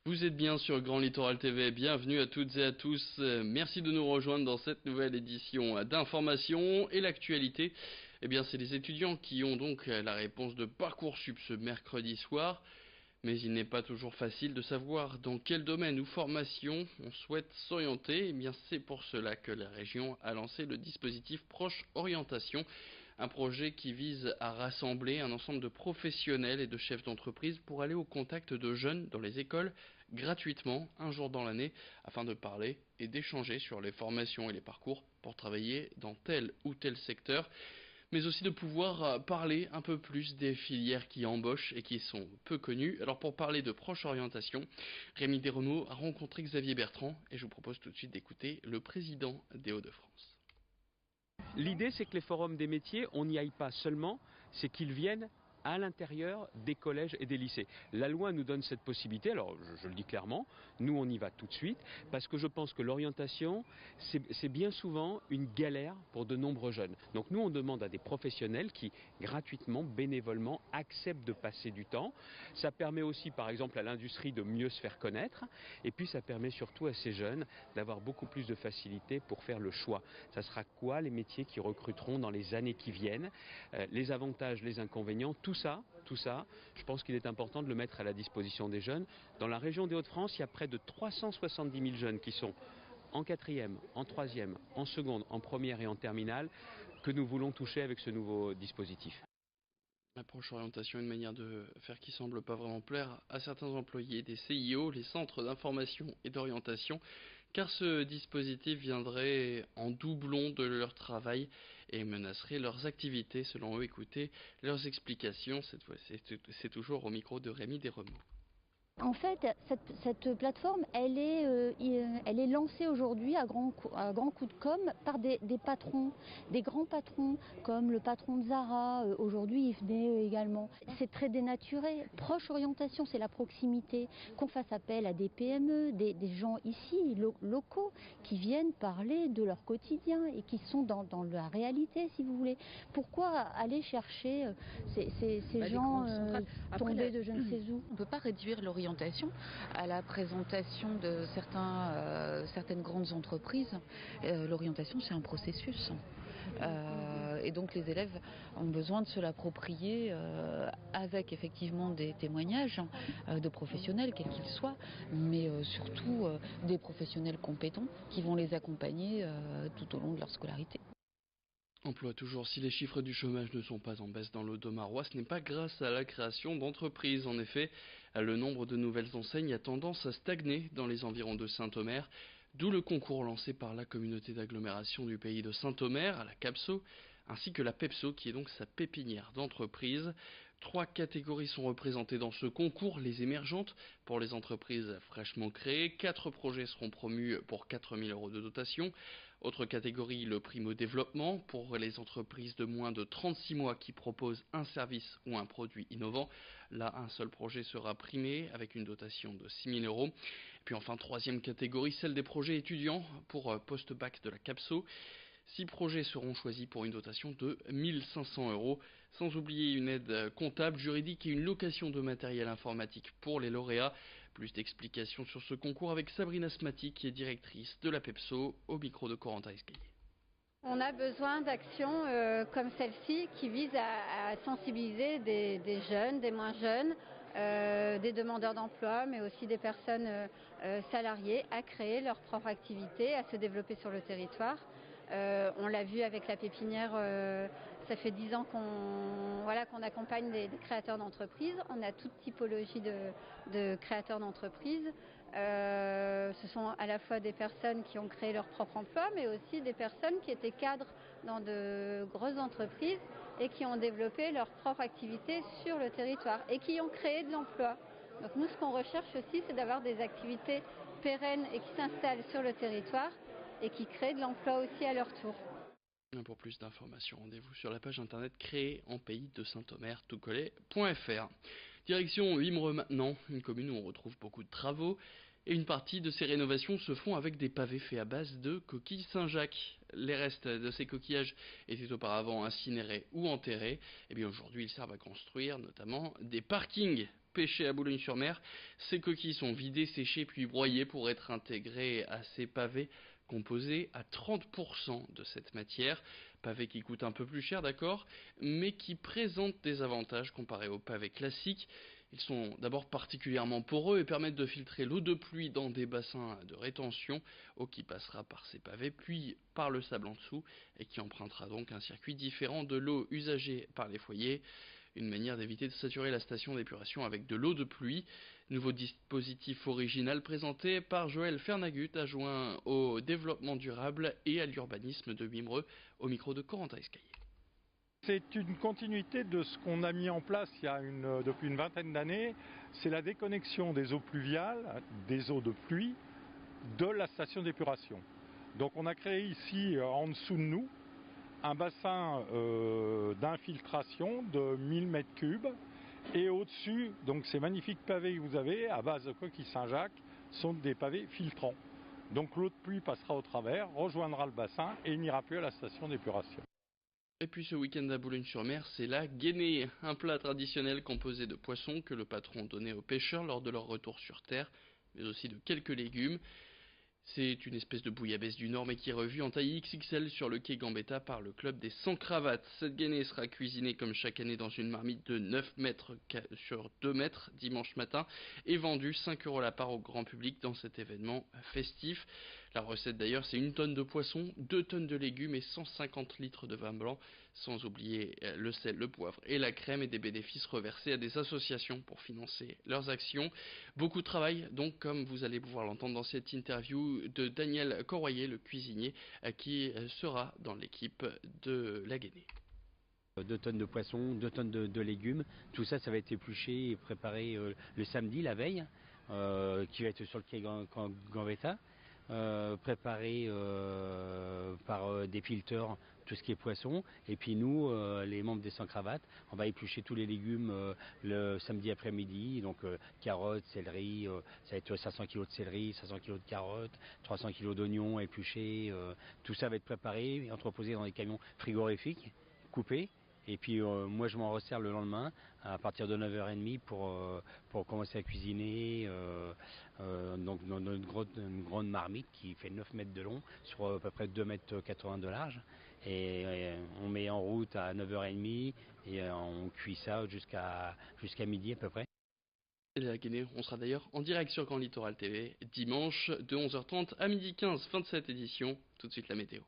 Vous êtes bien sur Grand Littoral TV, bienvenue à toutes et à tous. Merci de nous rejoindre dans cette nouvelle édition d'information et l'actualité. Eh bien, c'est les étudiants qui ont donc la réponse de Parcoursup ce mercredi soir. Mais il n'est pas toujours facile de savoir dans quel domaine ou formation on souhaite s'orienter. Eh bien, c'est pour cela que la région a lancé le dispositif Proche Orientation, un projet qui vise à rassembler un ensemble de professionnels et de chefs d'entreprise pour aller au contact de jeunes dans les écoles gratuitement un jour dans l'année afin de parler et d'échanger sur les formations et les parcours pour travailler dans tel ou tel secteur, mais aussi de pouvoir parler un peu plus des filières qui embauchent et qui sont peu connues. Alors pour parler de proche orientation, Rémi Desremaux a rencontré Xavier Bertrand et je vous propose tout de suite d'écouter le président des Hauts-de-France. L'idée, c'est que les forums des métiers, on n'y aille pas seulement, c'est qu'ils viennent à l'intérieur des collèges et des lycées. La loi nous donne cette possibilité, alors je le dis clairement, nous on y va tout de suite, parce que je pense que l'orientation, c'est bien souvent une galère pour de nombreux jeunes. Donc nous on demande à des professionnels qui, gratuitement, bénévolement, acceptent de passer du temps. Ça permet aussi par exemple à l'industrie de mieux se faire connaître, et puis ça permet surtout à ces jeunes d'avoir beaucoup plus de facilité pour faire le choix. Ça sera quoi les métiers qui recruteront dans les années qui viennent, les avantages, les inconvénients, tout ça, je pense qu'il est important de le mettre à la disposition des jeunes. Dans la région des Hauts-de-France, il y a près de 370 000 jeunes qui sont en quatrième, en troisième, en seconde, en première et en terminale, que nous voulons toucher avec ce nouveau dispositif. Approche orientation, une manière de faire qui semble pas vraiment plaire à certains employés des CIO, les centres d'information et d'orientation, car ce dispositif viendrait en doublon de leur travail et menacerait leurs activités. Selon eux, écoutez leurs explications. Cette fois, c'est toujours au micro de Rémi Desremaux. En fait, cette plateforme, elle est lancée aujourd'hui à grands coups de com par des patrons, des grands patrons, comme le patron de Zara, aujourd'hui il venait également. C'est très dénaturé. Proche orientation, c'est la proximité, qu'on fasse appel à des PME, des gens ici, locaux, qui viennent parler de leur quotidien et qui sont dans la réalité, si vous voulez. Pourquoi aller chercher ces gens tombés de je ne sais où? On ne peut pas réduire l'orientation à la présentation de certaines grandes entreprises. L'orientation, c'est un processus. Et donc les élèves ont besoin de se l'approprier avec effectivement des témoignages de professionnels, quels qu'ils soient, mais surtout des professionnels compétents qui vont les accompagner tout au long de leur scolarité. Emploi toujours, si les chiffres du chômage ne sont pas en baisse dans l'Audomarois, ce n'est pas grâce à la création d'entreprises. En effet, le nombre de nouvelles enseignes a tendance à stagner dans les environs de Saint-Omer, d'où le concours lancé par la communauté d'agglomération du pays de Saint-Omer, à la CAPSO, ainsi que la PEPSO, qui est donc sa pépinière d'entreprise. 3 catégories sont représentées dans ce concours, les émergentes pour les entreprises fraîchement créées, 4 projets seront promus pour 4 000 € de dotation. Autre catégorie, le primo-développement pour les entreprises de moins de 36 mois qui proposent un service ou un produit innovant. Là, un seul projet sera primé avec une dotation de 6 000 €. Puis enfin, troisième catégorie, celle des projets étudiants pour post-bac de la CAPSO. 6 projets seront choisis pour une dotation de 1 500 €, sans oublier une aide comptable, juridique et une location de matériel informatique pour les lauréats. Plus d'explications sur ce concours avec Sabrina Smati, qui est directrice de la PEPSO, au micro de Corentin Escaillé. On a besoin d'actions comme celle-ci qui visent à sensibiliser des jeunes, des moins jeunes, des demandeurs d'emploi, mais aussi des personnes salariées à créer leur propre activité, à se développer sur le territoire. On l'a vu avec la pépinière, ça fait 10 ans qu'on accompagne des créateurs d'entreprises. On a toute typologie de créateurs d'entreprises. Ce sont à la fois des personnes qui ont créé leur propre emploi, mais aussi des personnes qui étaient cadres dans de grosses entreprises et qui ont développé leur propre activité sur le territoire et qui ont créé de l'emploi. Donc nous, ce qu'on recherche aussi, c'est d'avoir des activités pérennes et qui s'installent sur le territoire et qui créent de l'emploi aussi à leur tour. Pour plus d'informations, rendez-vous sur la page internet créée en pays de Saint-Omer, toutcollé.fr. Direction Wimereux maintenant, une commune où on retrouve beaucoup de travaux, et une partie de ces rénovations se font avec des pavés faits à base de coquilles Saint-Jacques. Les restes de ces coquillages étaient auparavant incinérés ou enterrés, et bien aujourd'hui ils servent à construire notamment des parkings pêchées à Boulogne-sur-Mer. Ces coquilles sont vidées, séchées puis broyées pour être intégrées à ces pavés composés à 30% de cette matière. Pavés qui coûtent un peu plus cher, d'accord, mais qui présentent des avantages comparés aux pavés classiques. Ils sont d'abord particulièrement poreux et permettent de filtrer l'eau de pluie dans des bassins de rétention, eau qui passera par ces pavés puis par le sable en dessous et qui empruntera donc un circuit différent de l'eau usagée par les foyers. Une manière d'éviter de saturer la station d'épuration avec de l'eau de pluie. Nouveau dispositif original présenté par Joël Fernagut, adjoint au développement durable et à l'urbanisme de Wimereux, au micro de Corentin Escaillé. C'est une continuité de ce qu'on a mis en place depuis une vingtaine d'années. C'est la déconnexion des eaux pluviales, des eaux de pluie, de la station d'épuration. Donc on a créé ici, en dessous de nous, un bassin d'infiltration de 1000 m3. Et au-dessus, donc ces magnifiques pavés que vous avez, à base de coquilles Saint-Jacques, sont des pavés filtrants. Donc l'eau de pluie passera au travers, rejoindra le bassin et n'ira plus à la station d'épuration. Et puis ce week-end à Boulogne-sur-Mer, c'est la guénée, un plat traditionnel composé de poissons que le patron donnait aux pêcheurs lors de leur retour sur terre, mais aussi de quelques légumes. C'est une espèce de bouillabaisse du Nord mais qui est revue en taille XXL sur le quai Gambetta par le club des 100 cravates. Cette guénée sera cuisinée comme chaque année dans une marmite de 9 mètres sur 2 mètres dimanche matin et vendue 5 € la part au grand public dans cet événement festif. La recette d'ailleurs, c'est 1 tonne de poisson, 2 tonnes de légumes et 150 litres de vin blanc, sans oublier le sel, le poivre et la crème, et des bénéfices reversés à des associations pour financer leurs actions. Beaucoup de travail, donc, comme vous allez pouvoir l'entendre dans cette interview de Daniel Corroyer, le cuisinier, qui sera dans l'équipe de la Guénée. 2 tonnes de poissons, 2 tonnes de légumes, tout ça, ça va être épluché et préparé le samedi, la veille, qui va être sur le quai Gambetta. Préparé par des filteurs, tout ce qui est poisson, et puis nous, les membres des 100 cravates, on va éplucher tous les légumes le samedi après-midi, donc carottes, céleri, ça va être 500 kg de céleri, 500 kg de carottes, 300 kg d'oignons épluchés, tout ça va être préparé et entreposé dans des camions frigorifiques, coupés. Et puis moi je m'en resserre le lendemain à partir de 9h30 pour commencer à cuisiner donc dans une grande marmite qui fait 9 mètres de long sur à peu près 2,80 m de large. Et on met en route à 9h30 et on cuit ça jusqu'à midi à peu près. Et la Guinée, on sera d'ailleurs en direct sur Grand Littoral TV dimanche de 11h30 à 12h15, fin de cette édition. Tout de suite la météo.